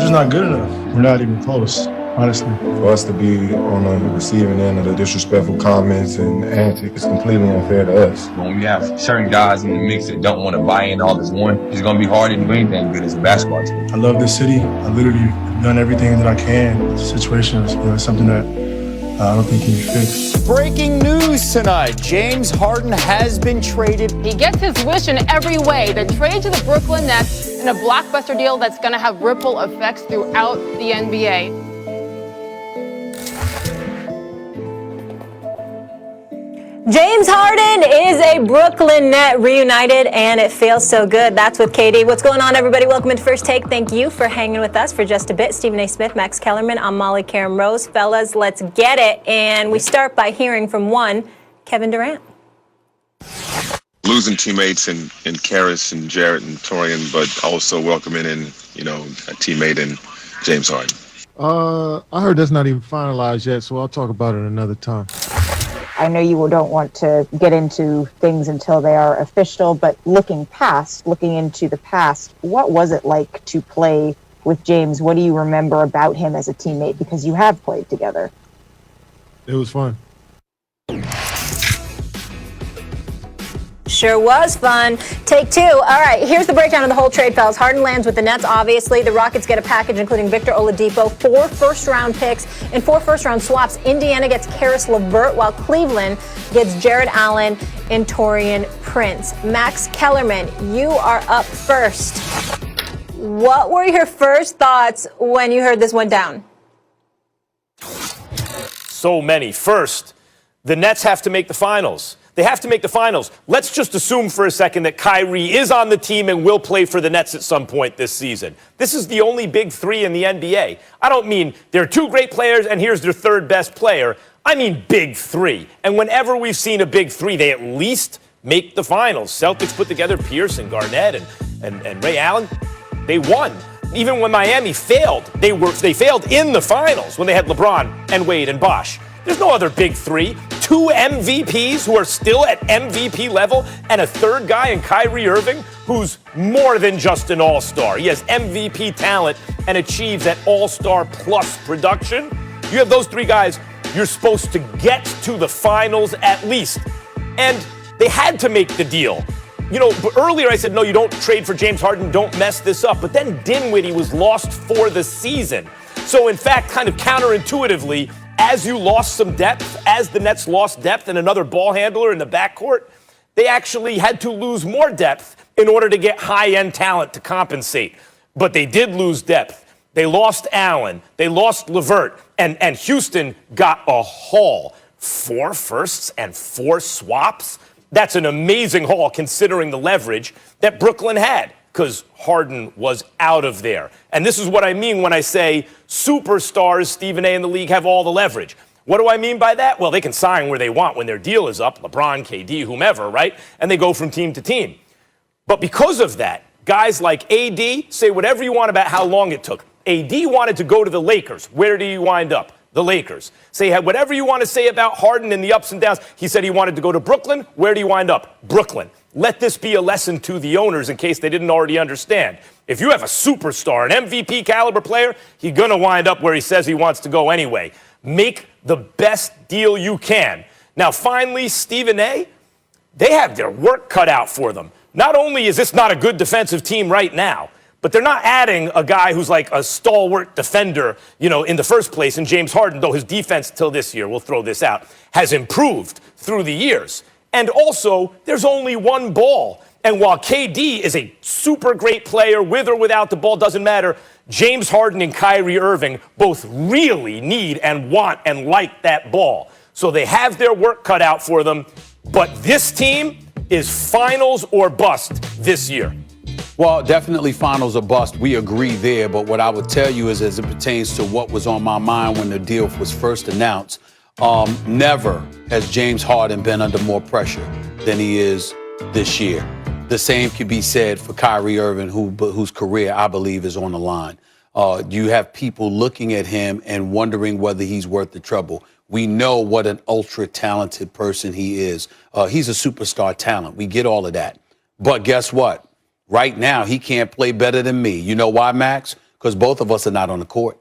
just not good enough. We're not even close, honestly. For us to be on the receiving end of the disrespectful comments and antics is completely unfair to us. When you have certain guys in the mix that don't want to buy in all as one, it's going to be hard to do anything good as a basketball team. I love this city. I literally have done everything that I can. The situation is something that I don't think can be fixed. Breaking news tonight. James Harden has been traded. He gets his wish in every way. The trade to the Brooklyn Nets in a blockbuster deal that's going to have ripple effects throughout the NBA. James Harden is a Brooklyn Net reunited, and it feels so good. That's with KD. What's going on, everybody? Welcome to First Take. Thank you for hanging with us for just a bit. Stephen A. Smith, Max Kellerman, I'm Molly Karen Rose. Fellas, let's get it. And we start by hearing from one, Kevin Durant. Losing teammates in Karis and Jarrett and Torian, but also welcoming in, a teammate in James Harden. I heard that's not even finalized yet, so I'll talk about it another time. I know you don't want to get into things until they are official, but looking into the past, what was it like to play with James? What do you remember about him as a teammate? Because you have played together. It was fun. Sure was fun. Take two. All right, here's the breakdown of the whole trade, fellas. Harden lands with the Nets, obviously. The Rockets get a package including Victor Oladipo, 4 first-round picks, and 4 first-round swaps. Indiana gets Karis LeVert, while Cleveland gets Jared Allen and Torian Prince. Max Kellerman, you are up first. What were your first thoughts when you heard this went down? So many. First, the Nets have to make the finals. They have to make the finals. Let's just assume for a second that Kyrie is on the team and will play for the Nets at some point this season. This is the only big three in the NBA. I don't mean they're 2 great players and here's their 3rd best player. I mean big three. And whenever we've seen a big three, they at least make the finals. Celtics put together Pierce and Garnett and Ray Allen. They won. Even when Miami failed, they failed in the finals when they had LeBron and Wade and Bosh. There's no other big three. 2 MVPs who are still at MVP level, and a 3rd guy in Kyrie Irving who's more than just an all-star. He has MVP talent and achieves that all-star plus production. You have those 3 guys, you're supposed to get to the finals at least. And they had to make the deal. Earlier I said, no, you don't trade for James Harden, don't mess this up. But then Dinwiddie was lost for the season. So in fact, kind of counterintuitively, as you lost some depth, as the Nets lost depth and another ball handler in the backcourt, they actually had to lose more depth in order to get high-end talent to compensate. But they did lose depth. They lost Allen. They lost LeVert. And Houston got a haul. 4 firsts and 4 swaps. That's an amazing haul considering the leverage that Brooklyn had, because Harden was out of there. And this is what I mean when I say superstars, Stephen A. in the league, have all the leverage. What do I mean by that? Well, they can sign where they want when their deal is up, LeBron, KD, whomever, right? And they go from team to team. But because of that, guys like AD, say whatever you want about how long it took. AD wanted to go to the Lakers. Where did he wind up? The Lakers. Say whatever you want to say about Harden and the ups and downs. He said he wanted to go to Brooklyn. Where did he wind up? Brooklyn. Let this be a lesson to the owners in case they didn't already understand. If you have a superstar, an MVP caliber player, he's going to wind up where he says he wants to go anyway. Make the best deal you can. Now, finally, Stephen A., they have their work cut out for them. Not only is this not a good defensive team right now, but they're not adding a guy who's like a stalwart defender, in the first place. And James Harden, though his defense till this year, we'll throw this out, has improved through the years. And also, there's only one ball. And while KD is a super great player, with or without the ball, doesn't matter, James Harden and Kyrie Irving both really need and want and like that ball. So they have their work cut out for them. But this team is finals or bust this year. Well, definitely finals or bust. We agree there. But what I would tell you is, as it pertains to what was on my mind when the deal was first announced, never has James Harden been under more pressure than he is this year. The same could be said for Kyrie Irving, whose career I believe is on the line. You have people looking at him and wondering whether he's worth the trouble. We know what an ultra-talented person he is. He's a superstar talent. We get all of that. But guess what? Right now, he can't play better than me. You know why, Max? because both of us are not on the court.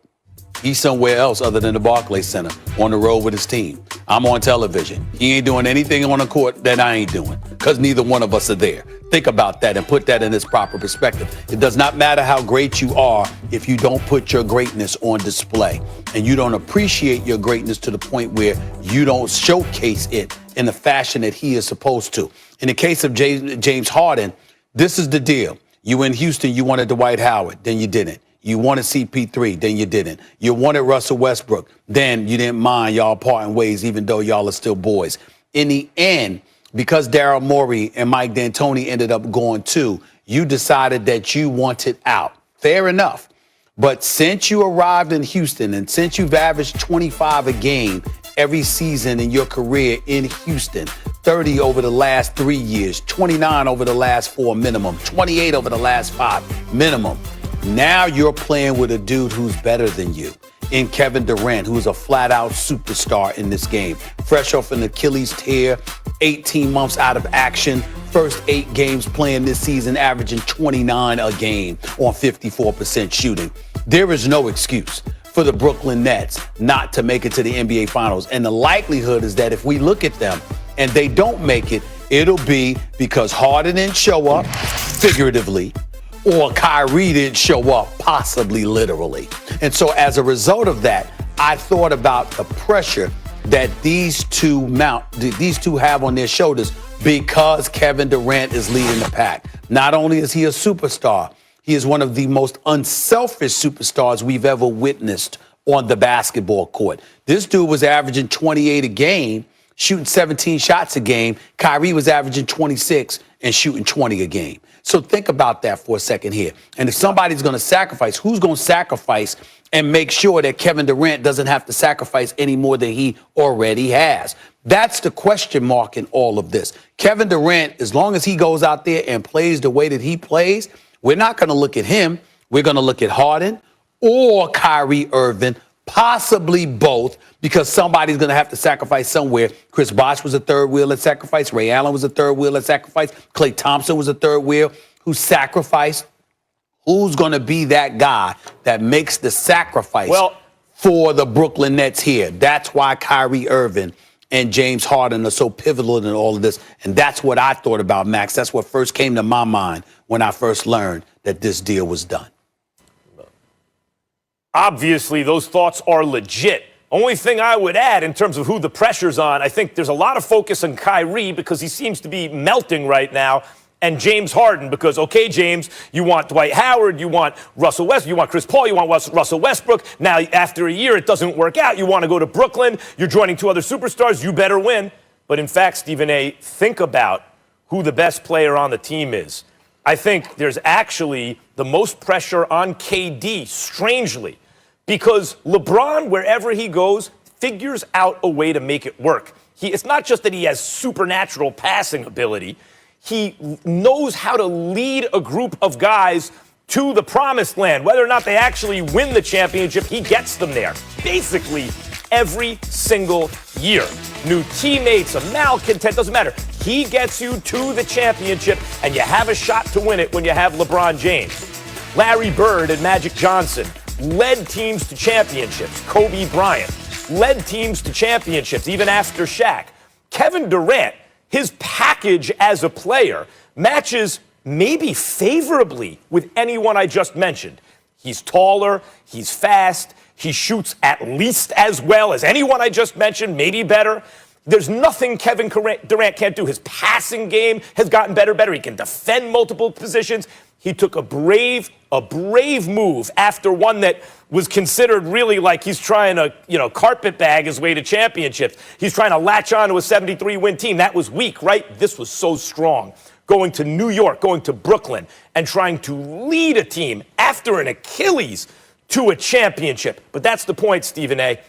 He's somewhere else other than the Barclays Center on the road with his team. I'm on television. He ain't doing anything on the court that I ain't doing because neither one of us are there. Think about that and put that in its proper perspective. It does not matter how great you are if you don't put your greatness on display and you don't appreciate your greatness to the point where you don't showcase it in the fashion that he is supposed to. In the case of James Harden, this is the deal. You in Houston, you wanted Dwight Howard, then you didn't. You wanted CP3, then you didn't. You wanted Russell Westbrook, then you didn't mind y'all parting ways, even though y'all are still boys. In the end, because Daryl Morey and Mike D'Antoni ended up going too, you decided that you wanted out. Fair enough. But since you arrived in Houston and since you've averaged 25 a game every season in your career in Houston, 30 over the last 3 years, 29 over the last 4 minimum, 28 over the last 5 minimum. Now you're playing with a dude who's better than you in Kevin Durant, who's a flat-out superstar in this game. Fresh off an Achilles tear, 18 months out of action, first 8 games playing this season, averaging 29 a game on 54% shooting. There is no excuse for the Brooklyn Nets not to make it to the NBA Finals. And the likelihood is that if we look at them and they don't make it, it'll be because Harden didn't show up, figuratively, or Kyrie didn't show up, possibly literally. And so as a result of that, I thought about the pressure that these two have on their shoulders because Kevin Durant is leading the pack. Not only is he a superstar, he is one of the most unselfish superstars we've ever witnessed on the basketball court. This dude was averaging 28 a game, shooting 17 shots a game. Kyrie was averaging 26 and shooting 20 a game. So think about that for a second here. And if somebody's going to sacrifice, who's going to sacrifice and make sure that Kevin Durant doesn't have to sacrifice any more than he already has? That's the question mark in all of this. Kevin Durant, as long as he goes out there and plays the way that he plays, we're not going to look at him. We're going to look at Harden or Kyrie Irving, possibly both, because somebody's going to have to sacrifice somewhere. Chris Bosh was a third wheel at sacrifice. Ray Allen was a third wheel at sacrifice. Klay Thompson was a third wheel who sacrificed. Who's going to be that guy that makes the sacrifice for the Brooklyn Nets here? That's why Kyrie Irving and James Harden are so pivotal in all of this. And that's what I thought about, Max. That's what first came to my mind when I first learned that this deal was done. Obviously, those thoughts are legit. Only thing I would add in terms of who the pressure's on, I think there's a lot of focus on Kyrie because he seems to be melting right now, and James Harden because, okay, James, you want Dwight Howard, you want Russell Westbrook, you want Chris Paul, you want Russell Westbrook. Now, after a year, it doesn't work out. You want to go to Brooklyn. You're joining 2 other superstars. You better win. But in fact, Stephen A., think about who the best player on the team is. I think there's actually the most pressure on KD, strangely, because LeBron, wherever he goes, figures out a way to make it work. It's not just that he has supernatural passing ability. He knows how to lead a group of guys to the promised land. Whether or not they actually win the championship, he gets them there. Basically, every single year. New teammates, a malcontent, doesn't matter. He gets you to the championship, and you have a shot to win it when you have LeBron James. Larry Bird and Magic Johnson led teams to championships. Kobe Bryant led teams to championships, even after Shaq. Kevin Durant, his package as a player matches maybe favorably with anyone I just mentioned. He's taller, he's fast, he shoots at least as well as anyone I just mentioned, maybe better. There's nothing Kevin Durant can't do. His passing game has gotten better. He can defend multiple positions. He took a brave move after one that was considered really like he's trying to, carpet bag his way to championships. He's trying to latch on to a 73-win team. That was weak, right? This was so strong. Going to New York, going to Brooklyn, and trying to lead a team after an Achilles to a championship. But that's the point, Stephen A.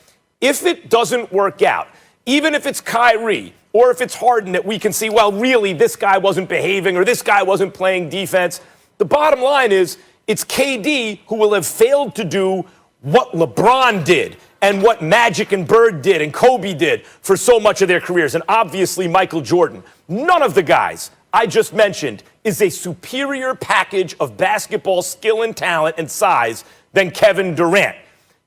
If it doesn't work out, even if it's Kyrie or if it's Harden that we can see, well, really, this guy wasn't behaving or this guy wasn't playing defense, the bottom line is it's KD who will have failed to do what LeBron did and what Magic and Bird did and Kobe did for so much of their careers, and obviously Michael Jordan. None of the guys I just mentioned is a superior package of basketball skill and talent and size than Kevin Durant.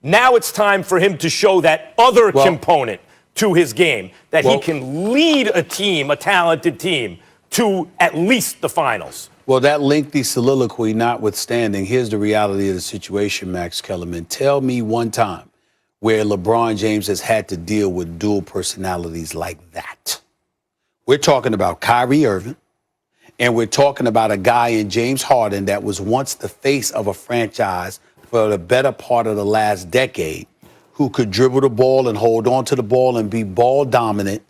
Now it's time for him to show that other component to his game, that he can lead a team, a talented team, to at least the finals. Well, that lengthy soliloquy notwithstanding, here's the reality of the situation, Max Kellerman. Tell me one time where LeBron James has had to deal with dual personalities like that. We're talking about Kyrie Irving, and we're talking about a guy in James Harden that was once the face of a franchise for the better part of the last decade, who could dribble the ball and hold on to the ball and be ball dominant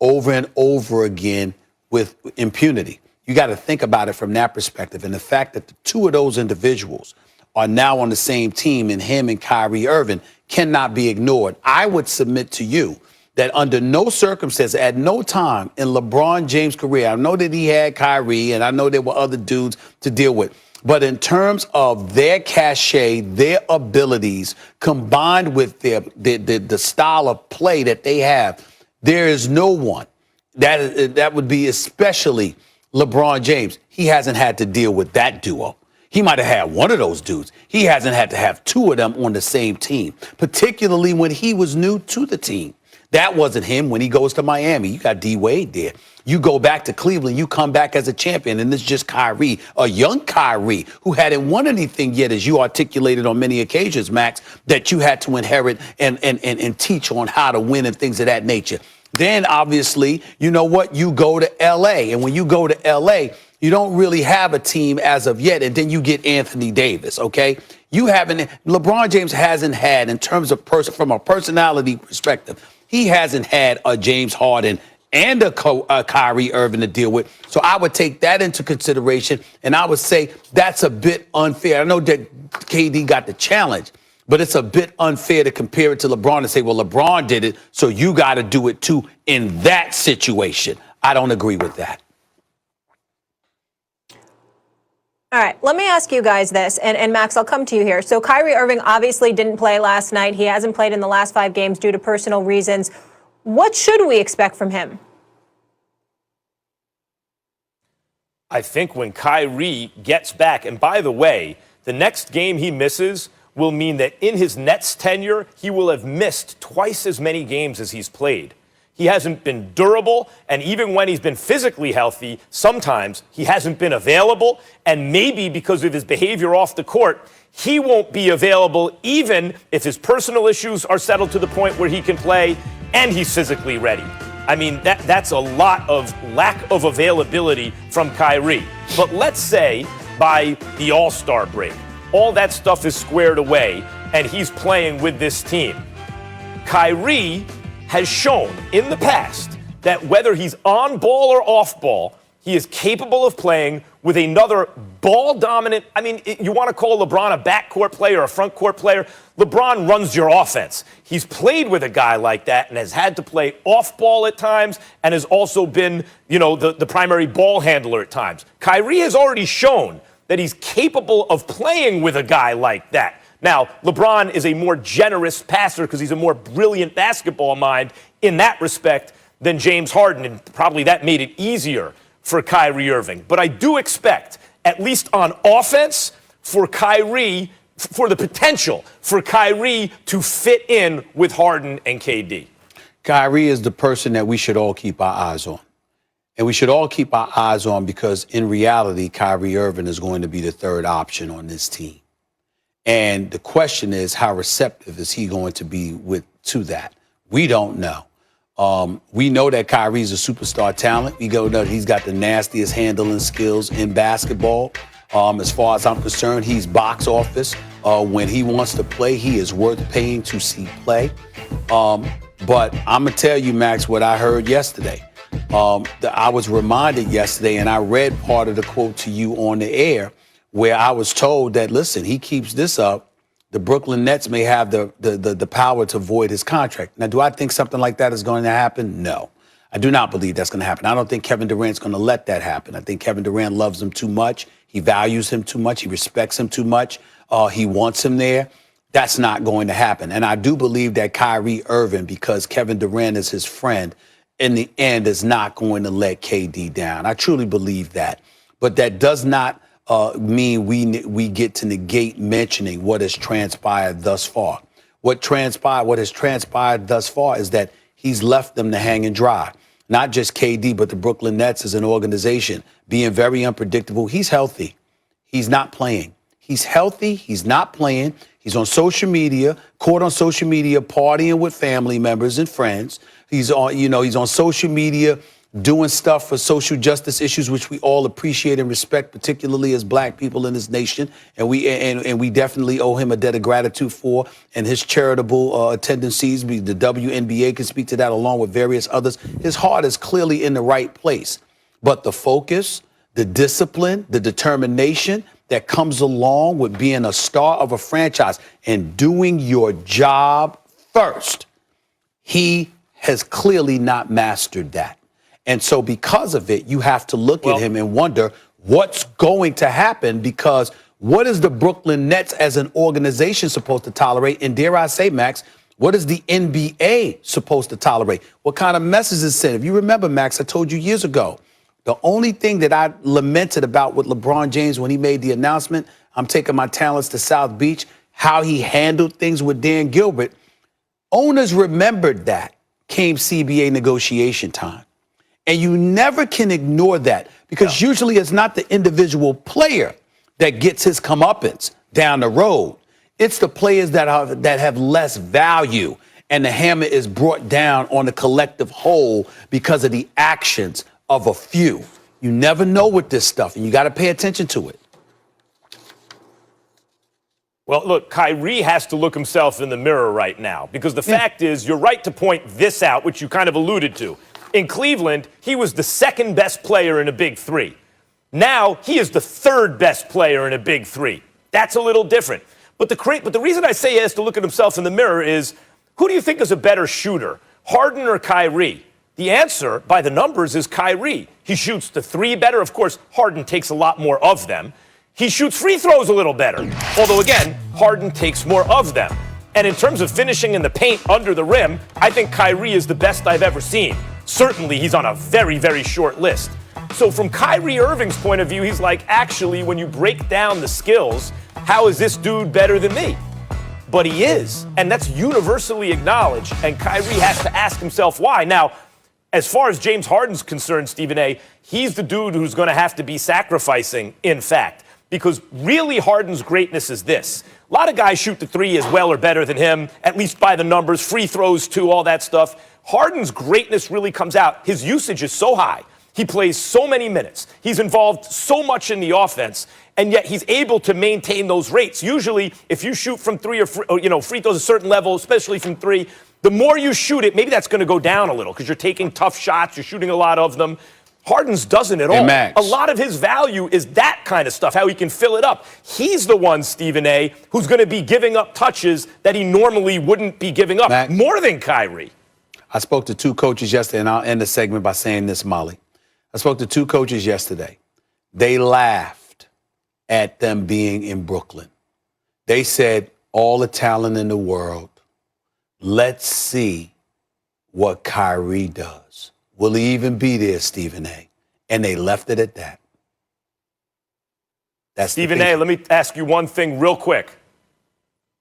over and over again with impunity. You got to think about it from that perspective. And the fact that the two of those individuals are now on the same team, and him and Kyrie Irving, cannot be ignored. I would submit to you that under no circumstance, at no time in LeBron James' career, I know that he had Kyrie and I know there were other dudes to deal with, but in terms of their cachet, their abilities, combined with the style of play that they have, there is no one that would be especially LeBron James. He hasn't had to deal with that duo. He might have had one of those dudes. He hasn't had to have two of them on the same team, particularly when he was new to the team. That wasn't him when he goes to Miami. You got D Wade there. You go back to Cleveland, you come back as a champion, and it's just Kyrie, a young Kyrie who hadn't won anything yet, as you articulated on many occasions, Max, that you had to inherit and teach on how to win and things of that nature. Then, obviously, you know what? You go to L.A., and when you go to L.A., you don't really have a team as of yet, and then you get Anthony Davis, okay? LeBron James hasn't had, in terms of from a personality perspective, he hasn't had a James Harden and a Kyrie Irving to deal with. So I would take that into consideration, and I would say that's a bit unfair. I know that KD got the challenge, but it's a bit unfair to compare it to LeBron and say, well, LeBron did it, so you got to do it too in that situation. I don't agree with that. All right, let me ask you guys this, and Max, I'll come to you here. So Kyrie Irving obviously didn't play last night. He hasn't played in the last 5 games due to personal reasons. What should we expect from him? I think when Kyrie gets back, and by the way, the next game he misses will mean that in his Nets tenure, he will have missed twice as many games as he's played. He hasn't been durable, and even when he's been physically healthy, sometimes he hasn't been available, and maybe because of his behavior off the court, he won't be available even if his personal issues are settled to the point where he can play and he's physically ready. I mean, that's a lot of lack of availability from Kyrie. But let's say by the All-Star break, all that stuff is squared away and he's playing with this team. Kyrie has shown in the past that whether he's on ball or off ball, he is capable of playing with another ball-dominant. I mean, you want to call LeBron a backcourt player or a front-court player? LeBron runs your offense. He's played with a guy like that and has had to play off ball at times and has also been, the primary ball handler at times. Kyrie has already shown that he's capable of playing with a guy like that. Now, LeBron is a more generous passer because he's a more brilliant basketball mind in that respect than James Harden, and probably that made it easier for Kyrie Irving. But I do expect, at least on offense, for the potential for Kyrie to fit in with Harden and KD. Kyrie is the person that we should all keep our eyes on. And we should all keep our eyes on because in reality, Kyrie Irving is going to be the third option on this team. And the question is, how receptive is he going to be to that? We don't know. We know that Kyrie's a superstar talent. We know that he's got the nastiest handling skills in basketball. As far as I'm concerned, he's box office. When he wants to play, he is worth paying to see play. But I'm going to tell you, Max, what I heard yesterday. I was reminded yesterday, and I read part of the quote to you on the air, where I was told that, listen, he keeps this up, the Brooklyn Nets may have the power to void his contract. Now, do I think something like that is going to happen? No. I do not believe that's going to happen. I don't think Kevin Durant's going to let that happen. I think Kevin Durant loves him too much. He values him too much. He respects him too much. He wants him there. That's not going to happen. And I do believe that Kyrie Irving, because Kevin Durant is his friend, in the end is not going to let KD down. I truly believe that. But that does not mean we get to negate mentioning what has transpired thus far. What has transpired thus far is that he's left them to hang and dry. Not just KD, but the Brooklyn Nets as an organization being very unpredictable. He's healthy. He's not playing. He's healthy. He's not playing. He's on social media, caught on social media, partying with family members and friends. He's on social media doing stuff for social justice issues, which we all appreciate and respect, particularly as black people in this nation. And we definitely owe him a debt of gratitude for, and his charitable tendencies. The WNBA can speak to that along with various others. His heart is clearly in the right place. But the focus, the discipline, the determination that comes along with being a star of a franchise and doing your job first, he has clearly not mastered that. And so because of it, you have to look at him and wonder what's going to happen, because what is the Brooklyn Nets as an organization supposed to tolerate? And dare I say, Max, what is the NBA supposed to tolerate? What kind of message is sent? If you remember, Max, I told you years ago, the only thing that I lamented about with LeBron James when he made the announcement, I'm taking my talents to South Beach, how he handled things with Dan Gilbert, owners remembered that came CBA negotiation time. And you never can ignore that, because usually it's not the individual player that gets his comeuppance down the road. It's the players that have less value, and the hammer is brought down on the collective whole because of the actions of a few. You never know with this stuff, and you got to pay attention to it. Well, look, Kyrie has to look himself in the mirror right now, because the fact is, you're right to point this out, which you kind of alluded to. In Cleveland, he was the second best player in a big three. Now he is the third best player in a big three. That's a little different. But the reason I say he has to look at himself in the mirror is, who do you think is a better shooter, Harden or Kyrie? The answer, by the numbers, is Kyrie. He shoots the three better. Of course, Harden takes a lot more of them. He shoots free throws a little better. Although, again, Harden takes more of them. And in terms of finishing in the paint under the rim, I think Kyrie is the best I've ever seen. Certainly, he's on a very, very short list. So from Kyrie Irving's point of view, he's like, actually, when you break down the skills, how is this dude better than me? But he is, and that's universally acknowledged, and Kyrie has to ask himself why. Now, as far as James Harden's concerned, Stephen A., he's the dude who's going to have to be sacrificing, in fact, because really Harden's greatness is this. A lot of guys shoot the three as well or better than him, at least by the numbers, free throws too, all that stuff. Harden's greatness really comes out. His usage is so high. He plays so many minutes. He's involved so much in the offense, and yet he's able to maintain those rates. Usually, if you shoot from three or free throws a certain level, especially from three, the more you shoot it, maybe that's going to go down a little because you're taking tough shots, you're shooting a lot of them. Harden's doesn't at all. Max. A lot of his value is that kind of stuff, how he can fill it up. He's the one, Stephen A., who's going to be giving up touches that he normally wouldn't be giving up, Max, more than Kyrie. I spoke to two coaches yesterday, and I'll end the segment by saying this, Molly. I spoke to two coaches yesterday. They laughed at them being in Brooklyn. They said, all the talent in the world, let's see what Kyrie does. Will he even be there, Stephen A.? And they left it at that. That's Stephen A., let me ask you one thing real quick.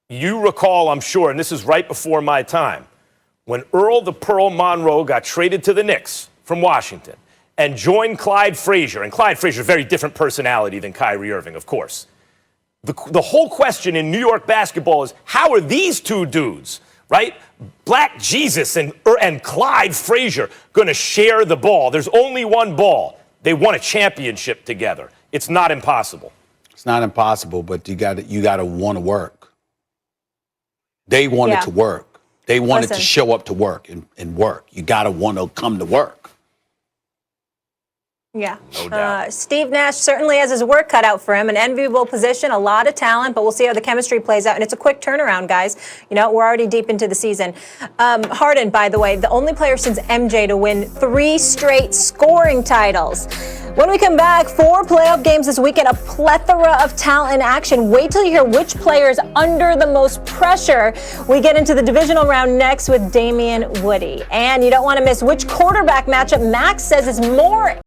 You recall, I'm sure, and this is right before my time, when Earl the Pearl Monroe got traded to the Knicks from Washington and joined Clyde Frazier, and Clyde Frazier, a very different personality than Kyrie Irving, of course. The whole question in New York basketball is, how are these two dudes, right, Black Jesus and Clyde Frazier, going to share the ball? There's only one ball. They won a championship together. It's not impossible. It's not impossible, but you got to want to work. They wanted to work. They wanted to show up to work and work. You got to want to come to work. Yeah. No doubt. Steve Nash certainly has his work cut out for him. An enviable position, a lot of talent, but we'll see how the chemistry plays out. And it's a quick turnaround, guys. You know, we're already deep into the season. Harden, by the way, the only player since MJ to win 3 straight scoring titles. When we come back, 4 playoff games this weekend, a plethora of talent in action. Wait till you hear which player is under the most pressure. We get into the divisional round next with Damian Woody. And you don't want to miss which quarterback matchup Max says is more